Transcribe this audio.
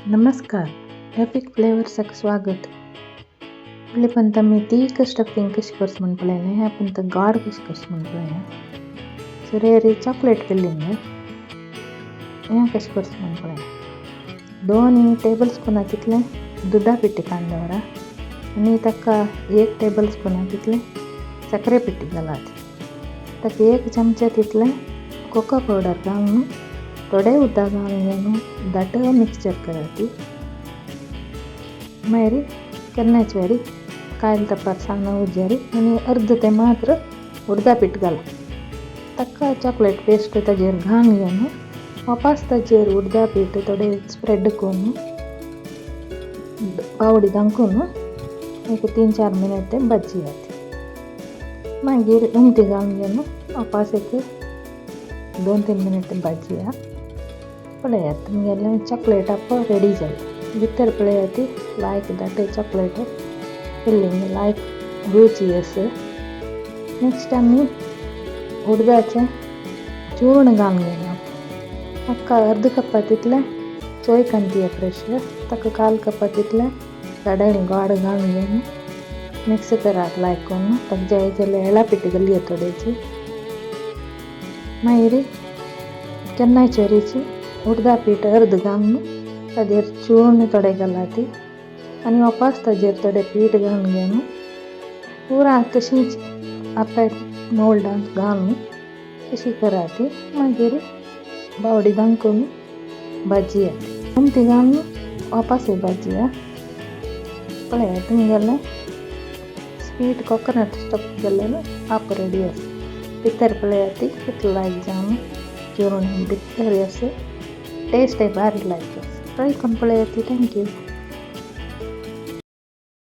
नमस्कार, एपिक फ्लेवर्सक स्वागत. पहले पण तमी तीक स्टफिंग कशी करस म्हण पळयलें हें पण तर गाड कशी करस म्हण पळयलें. सो चॉकलेट फिल्लिंग हें कशें करस म्हण पळयलें. 2 टेबल स्पूना तितलें दुदा पिठी काडून दवरा आनी ताका 1 टेबल स्पूना तितलें साखरे पिठी घालात. ताका 1 चमचा तितलें कोको पावडर घालून थोडें उदक घालून दाट मिक्सचर करात. मागीर केन्नाच वेरी कायल तपार सांगना उज्जारी आनी अर्द तें मात्र उडदा पीठ घाला. ताका चॉकलेट पेस्ट ताजेर घालून घेवन वापस ताजेर उडदा पीठ थोडें स्प्रेड करून पावडी दांकून एक 3-4 मिनट तें भाजयात. मागीर उमथी घालून घेवन वापस एक 2-3 मिनट भाजया. पळयात तुमगेलें चॉकलेट आप रेडी जालें. भितर पळयात लायक दाट चॉकलेट फिल्लिंग लायक रुची आसा. नेक्स्ट आमी उडदाचें चूर्ण घालून घेवया. ताका अर्द कपा तितलें चोय कांतिया फ्रेश ताका 1/4 कपा तितलें धाडेल गोड घालून घेवन मिक्स करात लायक करून. ताका जाय जाल्यार एळा पिठी घालया थोडेची. मागीर केन्नाच वेरीची उडदा पीठ अर्द घालून ताजेर चूर्ण थोडें घालात आनी वापस ताजेर थोडें पीठ घालून घेवन पुरा तशींच आपेट मोल्डांत घालून तशी करात. मागीर पावडी दांकून भाजयात. उमथी घालून वापस भाजया. पळयात तुमगेलें स्वीट कोकोनट स्टफ जाल्यार आप रेडी आसा. भितर पळयात कितलो लायक जावन चूर्ण भितर आसा. टेस्ट भारी लायक आसा. ट्राय करून पळयात. थँक्यू.